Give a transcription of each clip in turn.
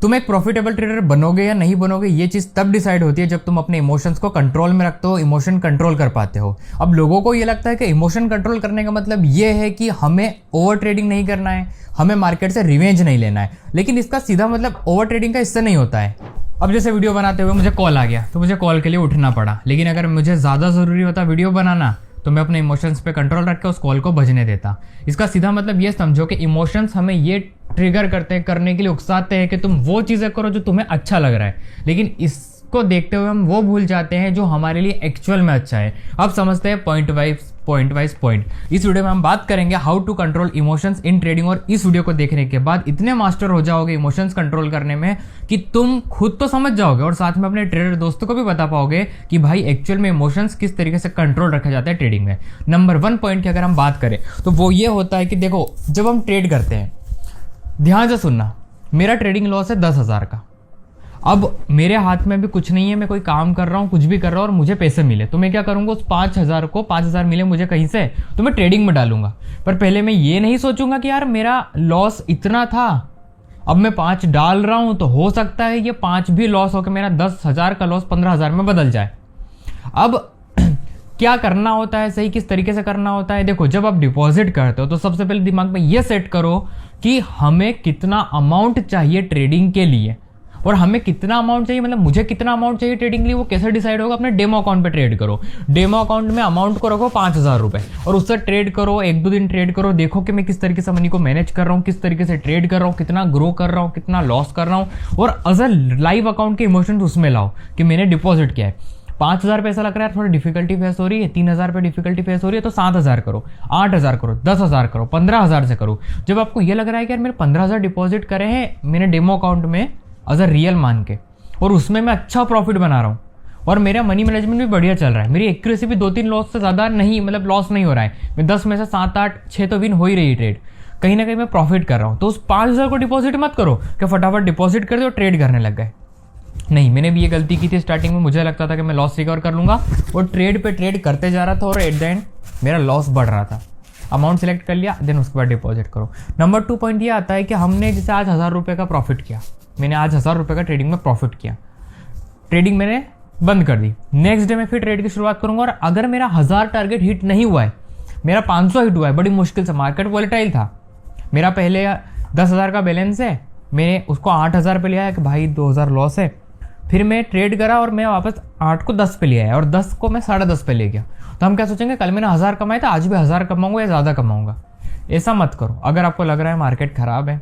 तुम एक profitable trader बनोगे या नहीं बनोगे, ये चीज़ तब डिसाइड होती है जब तुम अपने इमोशंस को कंट्रोल में रखते हो, इमोशन कंट्रोल कर पाते हो। अब लोगों को ये लगता है कि इमोशन कंट्रोल करने का मतलब ये है कि हमें ओवर ट्रेडिंग नहीं करना है, हमें मार्केट से रिवेंज नहीं लेना है, लेकिन इसका सीधा मतलब ओवर ट्रेडिंग का इससे नहीं होता है। अब जैसे वीडियो बनाते हुए मुझे कॉल आ गया तो मुझे कॉल के लिए उठना पड़ा, लेकिन अगर मुझे ज़्यादा ज़रूरी होता वीडियो बनाना तो मैं अपने इमोशंस पे कंट्रोल रख के उस कॉल को बजने देता। इसका सीधा मतलब ये समझो कि इमोशंस हमें ये ट्रिगर करते हैं, करने के लिए उकसाते हैं कि तुम वो चीज़ें करो जो तुम्हें अच्छा लग रहा है, लेकिन इसको देखते हुए हम वो भूल जाते हैं जो हमारे लिए एक्चुअल में अच्छा है। अब समझते हैं पॉइंट वाइज पॉइंट। इस वीडियो में हम बात करेंगे how to control emotions in trading, और इस वीडियो को देखने के बाद इतने मास्टर हो जाओगे इमोशंस कंट्रोल करने में कि तुम खुद तो समझ जाओगे और साथ में अपने ट्रेडर दोस्तों को भी बता पाओगे कि भाई एक्चुअल में इमोशंस किस तरीके से कंट्रोल रखा जाता है ट्रेडिंग में। नंबर 1 पॉइंट की अगर हम बात करें तो वो ये होता है कि देखो, जब हम ट्रेड करते हैं, ध्यान से सुनना, मेरा ट्रेडिंग लॉस है 10,000 का। अब मेरे हाथ में भी कुछ नहीं है, मैं कोई काम कर रहा हूँ, कुछ भी कर रहा हूँ और मुझे पैसे मिले तो मैं क्या करूँगा, उस 5,000 को 5,000 मिले मुझे कहीं से तो मैं ट्रेडिंग में डालूंगा। पर पहले मैं ये नहीं सोचूंगा कि यार मेरा लॉस इतना था, अब मैं 5 डाल रहा हूँ तो हो सकता है ये 5 भी लॉस होकर मेरा 10,000 का लॉस 15,000 में बदल जाए। अब क्या करना होता है, सही किस तरीके से करना होता है, देखो जब आप डिपॉजिट करते हो तो सबसे पहले दिमाग में ये सेट करो कि हमें कितना अमाउंट चाहिए ट्रेडिंग के लिए, और हमें कितना अमाउंट चाहिए मतलब मुझे कितना अमाउंट चाहिए ट्रेडिंग के लिए वो कैसे डिसाइड होगा, अपने डेमो अकाउंट पे ट्रेड करो। डेमो अकाउंट में अमाउंट को रखो 5,000 रुपए और उससे ट्रेड करो, 1-2 दिन ट्रेड करो, देखो कि मैं किस तरीके से मनी को मैनेज कर रहा हूँ, किस तरीके से ट्रेड कर रहा हूँ, कितना ग्रो कर रहा हूँ, कितना लॉस कर रहा हूँ, और अगर लाइव अकाउंट के इमोशंस उसमें लाओ कि मैंने डिपॉजिट किया है, 5,000 पैसा लग रहा है, थोड़ी डिफिकल्टी फेस हो रही है, 3,000 पे डिफिकल्टी फेस हो रही है तो 7,000 करो, 8,000 करो, 10,000 करो, 15,000 से करो। जब आपको ये लग रहा है कि यार मेरे 15,000 डिपॉजिट करे हैं मैंने डेमो अकाउंट में एज अ रियल मान के, और उसमें मैं अच्छा प्रॉफिट बना रहा हूँ और मेरा मनी मैनेजमेंट भी बढ़िया चल रहा है, मेरी एक्यूरेसी भी 2-3 लॉस से ज़्यादा नहीं, मतलब लॉस नहीं हो रहा है, मैं 10 में से 7-8 6 तो विन हो ही रही ट्रेड, कहीं ना कहीं मैं प्रॉफिट कर रहा हूँ, तो उस 5,000 को डिपॉजिट मत करो कि फटाफट डिपॉजिट कर दो और ट्रेड करने लग गए। नहीं, मैंने भी ये गलती की थी स्टार्टिंग में, मुझे लगता था कि मैं लॉस रिकवर कर लूंगा और ट्रेड पे ट्रेड करते जा रहा था और एट द एंड मेरा लॉस बढ़ रहा था। अमाउंट सेलेक्ट कर लिया, देन उसके बाद डिपॉजिट करो। नंबर 2 पॉइंट ये आता है कि हमने जैसे आज 1,000 रुपये का प्रॉफिट किया, मैंने आज 1,000 रुपये का ट्रेडिंग में प्रॉफिट किया, ट्रेडिंग मैंने बंद कर दी, नेक्स्ट डे में फिर ट्रेड की शुरुआत करूंगा और अगर मेरा 1,000 टारगेट हिट नहीं हुआ है, मेरा 500 हिट हुआ है, बड़ी मुश्किल से, मार्केट वॉलेटाइल था, मेरा पहले 10,000 का बैलेंस है, मैंने उसको 8,000 पे लिया है कि भाई 2,000 लॉस है, फिर मैं ट्रेड करा और मैं वापस 8 को 10 पे लिया है और 10 को मैं 10.5 पे ले गया, तो हम क्या सोचेंगे कल मैंने 1,000 कमाया था, आज भी 1,000 कमाऊंगा या ज़्यादा कमाऊंगा। ऐसा मत करो। अगर आपको लग रहा है मार्केट खराब है,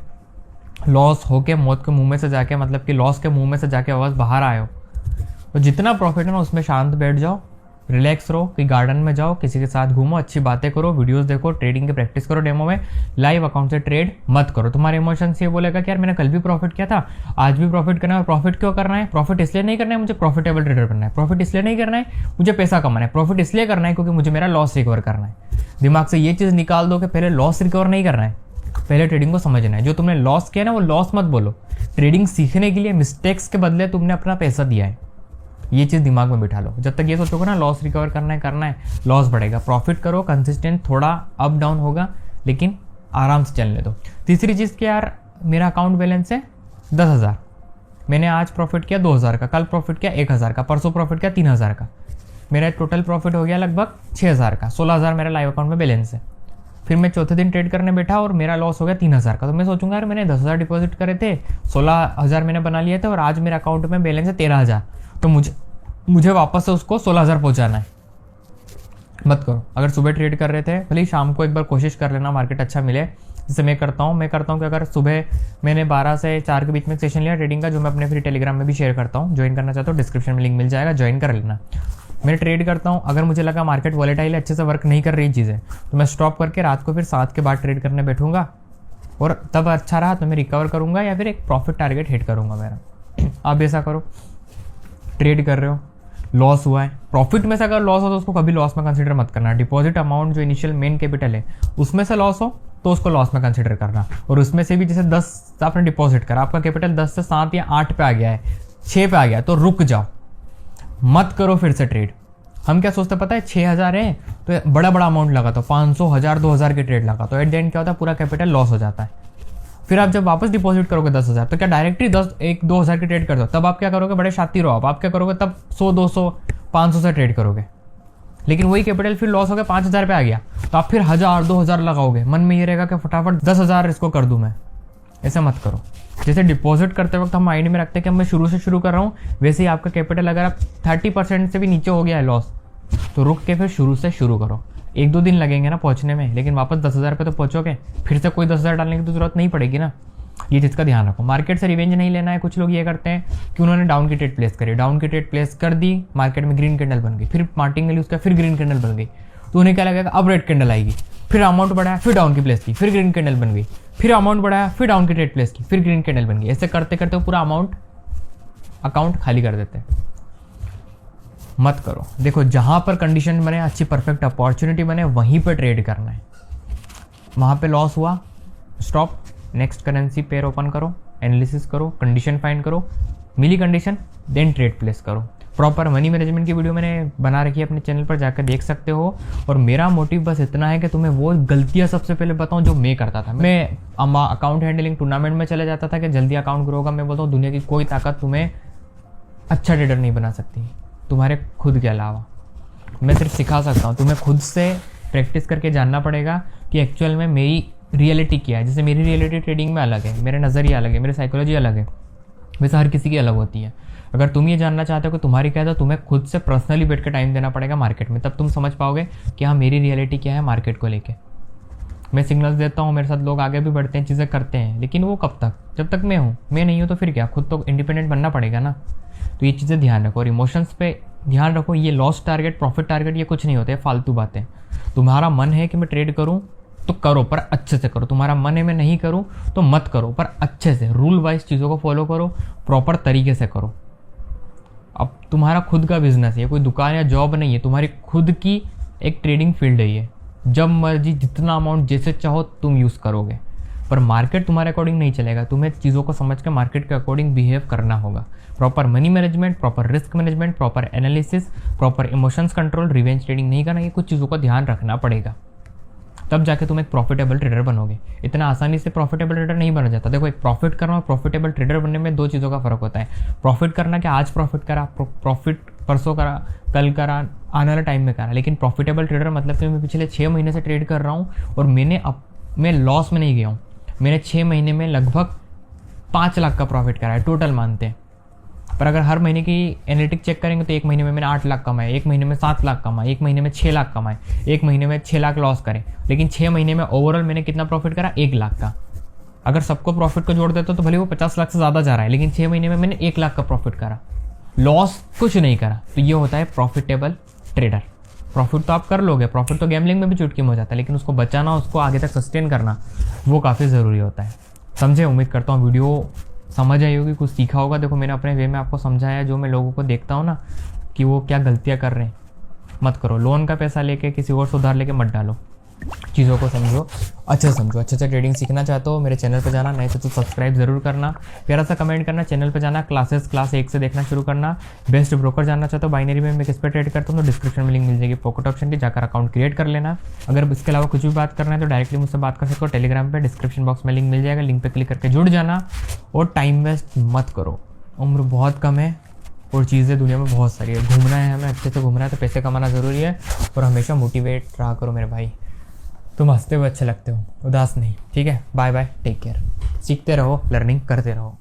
लॉस होके मौत के मुंह में से जाके, मतलब कि लॉस के मुंह में से जाके वापस बाहर आए हो, तो जितना प्रॉफिट है ना उसमें शांत बैठ जाओ, रिलैक्स रहो, कि गार्डन में जाओ, किसी के साथ घूमो, अच्छी बातें करो, वीडियोस देखो, ट्रेडिंग की प्रैक्टिस करो डेमो में, लाइव अकाउंट से ट्रेड मत करो। तुम्हारे इमोशंस ये बोलेगा कि यार मैंने कल भी प्रॉफिट किया था, आज भी प्रॉफिट करना है, और प्रॉफिट क्यों करना है, प्रॉफिट इसलिए नहीं करना है मुझे प्रॉफिटेबल ट्रेडर बनना है, प्रॉफिट इसलिए नहीं करना है मुझे पैसा कमाना है, प्रॉफिट इसलिए करना है क्योंकि मुझे मेरा लॉस रिकवर करना है। दिमाग से ये चीज़ निकाल दो कि पहले लॉस रिकवर नहीं करना है, पहले ट्रेडिंग को समझना है। जो तुमने लॉस किया ना वो लॉस मत बोलो, ट्रेडिंग सीखने के लिए मिस्टेक्स के बदले तुमने अपना पैसा दिया है, ये चीज़ दिमाग में बिठा लो। जब तक ये सोचोगे ना लॉस रिकवर करना है, लॉस बढ़ेगा। प्रॉफिट करो कंसिस्टेंट, थोड़ा अप डाउन होगा लेकिन आराम से चलने दो। तीसरी चीज़ कि यार मेरा अकाउंट बैलेंस है 10,000, मैंने आज प्रॉफिट किया 2,000 का, कल प्रॉफिट किया 1,000 का, परसों प्रॉफिट किया 3,000 का, मेरा टोटल प्रॉफिट हो गया लगभग 6,000 का, 16,000 मेरा लाइव अकाउंट में बैलेंस है। फिर मैं चौथे दिन ट्रेड करने बैठा और मेरा लॉस हो गया 3,000 का, तो मैं सोचूंगा यार मैंने 10,000 डिपॉजिट करे थे, 16,000 मैंने बना लिए थे और आज मेरा अकाउंट में बैलेंस है 13,000, तो मुझे वापस से उसको 16,000 पहुंचाना है। मत करो। अगर सुबह ट्रेड कर रहे थे, भले ही शाम को एक बार कोशिश कर लेना, मार्केट अच्छा मिले, जैसे मैं करता हूँ कि अगर सुबह मैंने 12 से 4 के बीच में सेशन लिया ट्रेडिंग का, जो मैं अपने फ्री टेलीग्राम में भी शेयर करता हूँ, ज्वाइन करना चाहता हूँ डिस्क्रिप्शन में लिंक मिल जाएगा, ज्वाइन कर लेना। मैं ट्रेड करता हूँ, अगर मुझे लगा मार्केट वॉलेटाइल है, अच्छे से वर्क नहीं कर रही चीज़ें, तो मैं स्टॉप करके रात को फिर 7 के बाद ट्रेड करने बैठूंगा और तब अच्छा रहा तो मैं रिकवर करूँगा या फिर एक प्रॉफिट टारगेट हिट करूँगा मेरा। आप ऐसा करो, ट्रेड कर रहे हो, लॉस हुआ है, प्रॉफिट में से अगर लॉस हो तो उसको कभी लॉस में कंसीडर मत करना। डिपॉजिट अमाउंट जो इनिशियल मेन कैपिटल है उसमें से लॉस हो तो उसको लॉस में कंसीडर करना, और उसमें से भी जैसे 10 आपने डिपॉजिट करा, आपका कैपिटल 10 से 7 या 8 पे आ गया है, 6 पे आ गया, तो रुक जाओ, मत करो फिर से ट्रेड। हम क्या सोचते पता है, 6,000 है तो बड़ा अमाउंट लगा, तो 500, 1,000, 2,000 के ट्रेड लगा, तो एट द एंड क्या होता है, पूरा कैपिटल लॉस हो जाता है। फिर आप जब वापस डिपॉजिट करोगे 10,000 तो क्या डायरेक्टली 1-2 हज़ार की ट्रेड कर दो, तब आप क्या करोगे, बड़े शातिर हो आप क्या करोगे, तब 100-200 500 से ट्रेड करोगे। लेकिन वही कैपिटल फिर लॉस हो गया, 5,000 पे आ गया, तो आप फिर 1,000-2,000 लगाओगे। मन में ये रहेगा कि फटाफट 10,000 इसको कर दूं मैं। ऐसा मत करो। जैसे डिपॉजिट करते वक्त हम माइंड में रखते हैं कि मैं शुरू से शुरू कर रहा हूँ, वैसे ही आपका कैपिटल अगर आप 30% से भी नीचे हो गया है लॉस, तो रुक के फिर शुरू से शुरू करो। 1-2 दिन लगेंगे ना पहुंचने में, लेकिन वापस 10,000 पे तो पहुंचोगे, फिर से कोई 10,000 डालने की तो जरूरत नहीं पड़ेगी ना। ये चीज़ का ध्यान रखो। मार्केट से रिवेंज नहीं लेना है। कुछ लोग ये करते हैं कि उन्होंने डाउन की ट्रेड प्लेस करी, डाउन की ट्रेड प्लेस कर दी, मार्केट में ग्रीन कैंडल बन गई, फिर मार्टिंगली उसका फिर ग्रीन कैंडल बन गई, तो उन्हें क्या लगेगा अब रेड कैंडल आएगी, फिर अमाउंट बढ़ाया, फिर डाउन की प्लेस की, फिर ग्रीन कैंडल बन गई, फिर अमाउंट बढ़ाया, फिर डाउन की ट्रेड प्लेस की, फिर ग्रीन कैंडल बन गई। ऐसे करते करते पूरा अकाउंट खाली कर देते हैं। मत करो। देखो, जहां पर कंडीशन बने, अच्छी परफेक्ट अपॉर्चुनिटी बने, वहीं पर ट्रेड करना है। वहां पे लॉस हुआ, stop, next currency pair open करो, एनालिसिस करो, कंडीशन फाइंड करो, मिली कंडीशन, देन ट्रेड प्लेस करो। प्रॉपर मनी मैनेजमेंट की वीडियो मैंने बना रखी है अपने चैनल पर, जाकर देख सकते हो। और मेरा मोटिव बस इतना है कि तुम्हें वो गलतियां सबसे पहले बताऊं जो मैं करता था। मैं अकाउंट हैंडलिंग टूर्नामेंट में चले जाता था कि जल्दी अकाउंट ग्रो होगा। मैं बोलता हूँ दुनिया की कोई ताकत तुम्हें अच्छा ट्रेडर नहीं बना सकती तुम्हारे खुद के अलावा। मैं सिर्फ सिखा सकता हूँ, तुम्हें खुद से प्रैक्टिस करके जानना पड़ेगा कि एक्चुअल में मेरी रियलिटी क्या है। जैसे मेरी रियलिटी ट्रेडिंग में अलग है, मेरा नज़रिया अलग है, मेरी साइकोलॉजी अलग है, वैसे हर किसी की अलग होती है। अगर तुम ये जानना चाहते हो कि तुम्हारी क्या है, तो तुम्हें खुद से पर्सनली बैठ के टाइम देना पड़ेगा मार्केट में, तब तुम समझ पाओगे कि हाँ मेरी रियलिटी क्या है मार्केट को लेके। मैं सिग्नल्स देता हूँ, मेरे साथ लोग आगे भी बढ़ते हैं, चीज़ें करते हैं, लेकिन वो कब तक, जब तक मैं हूँ। मैं नहीं हूँ तो फिर क्या, खुद तो इंडिपेंडेंट बनना पड़ेगा ना। तो ये चीज़ें ध्यान रखो और इमोशंस पे ध्यान रखो। ये लॉस टारगेट, प्रॉफिट टारगेट, ये कुछ नहीं होते, है फालतू बातें। तुम्हारा मन है कि मैं ट्रेड करूँ तो करो, पर अच्छे से करो। तुम्हारा मन है मैं नहीं करूँ तो मत करो, पर अच्छे से रूल वाइज चीज़ों को फॉलो करो, प्रॉपर तरीके से करो। अब तुम्हारा खुद का बिजनेस है, कोई दुकान या जॉब नहीं है, तुम्हारी खुद की एक ट्रेडिंग फील्ड है ये। जब मर्जी जितना अमाउंट जैसे चाहो तुम यूज़ करोगे, पर मार्केट तुम्हारे अकॉर्डिंग नहीं चलेगा। तुम्हें चीज़ों को समझ के मार्केट के अकॉर्डिंग बिहेव करना होगा। Proper money management, proper risk management, proper analysis, proper emotions control, revenge trading नहीं करना, ये कुछ चीज़ों का ध्यान रखना पड़ेगा, तब जाके तुम एक प्रॉफिटेबल ट्रेडर बनोगे। इतना आसानी से प्रॉफिटेबल ट्रेडर नहीं बना जाता। देखो, एक प्रॉफिट करना और प्रॉफिटेबल ट्रेडर बनने में 2 चीज़ों का फर्क होता है। प्रॉफिट करना क्या आज प्रॉफिट करा, प्रॉफिट परसों करा, कल करा, आने वाले टाइम में करा। लेकिन प्रॉफिटेबल ट्रेडर मतलब कि मैं पिछले 6 महीने से ट्रेड कर रहा हूँ और मैं लॉस में नहीं गया हूँ। मैंने 6 महीने में लगभग 5 लाख का प्रॉफिट करा है, टोटल मानते हैं। पर अगर हर महीने की एनालिटिक चेक करेंगे तो एक महीने में मैंने 8 लाख कमाए, एक महीने में 7 लाख कमाए, एक महीने में 6 लाख कमाए, एक महीने में 6 लाख लॉस करे। लेकिन 6 महीने में ओवरऑल मैंने कितना प्रॉफिट करा, 1 लाख का। अगर सबको प्रॉफिट को जोड़ देते तो भले वो 50 लाख से ज़्यादा जा रहा है, लेकिन 6 महीने में मैंने 1 लाख का प्रॉफिट करा, लॉस कुछ नहीं करा। तो ये होता है प्रॉफिटेबल ट्रेडर। प्रॉफिट तो आप कर लोगे, प्रॉफिट तो गैम्बलिंग में भी चुटकी में हो जाता है, लेकिन उसको बचाना, उसको आगे तक सस्टेन करना, वो काफ़ी ज़रूरी होता है। समझे? उम्मीद करता हूँ वीडियो समझ आई होगी, कुछ सीखा होगा। देखो, मैंने अपने वे में आपको समझाया, जो मैं लोगों को देखता हूँ ना कि वो क्या गलतियाँ कर रहे हैं, मत करो। लोन का पैसा लेके किसी और से उधार लेके मत डालो। चीज़ों को समझो, अच्छे से समझो। अच्छे से ट्रेडिंग सीखना चाहते हो मेरे चैनल पर जाना, नहीं तो सब्सक्राइब जरूर करना, प्यारा सा कमेंट करना, चैनल पर जाना, क्लास 1 से देखना शुरू करना। बेस्ट ब्रोकर जानना चाहते हो बाइनरी में मैं किस पर ट्रेड करता हूँ तो डिस्क्रिप्शन में लिंक मिल जाएगी पॉकेट ऑप्शन की, जाकर अकाउंट क्रिएट कर लेना। अगर इसके अलावा कुछ भी बात करना है तो डायरेक्टली मुझसे बात कर सकते हो टेलीग्राम पर, डिस्क्रिप्शन बॉक्स में लिंक मिल जाएगा, लिंक पर क्लिक करके जुड़ जाना। और टाइम वेस्ट मत करो, उम्र बहुत कम है और चीज़ें दुनिया में बहुत सारी है। घूमना है हमें, अच्छे से घूमना है तो पैसे कमाना ज़रूरी है। और हमेशा मोटिवेट रहा करो मेरे भाई, तुम हंसते हुए अच्छे लगते हो, उदास नहीं। ठीक है, बाय बाय, टेक केयर। सीखते रहो, लर्निंग करते रहो।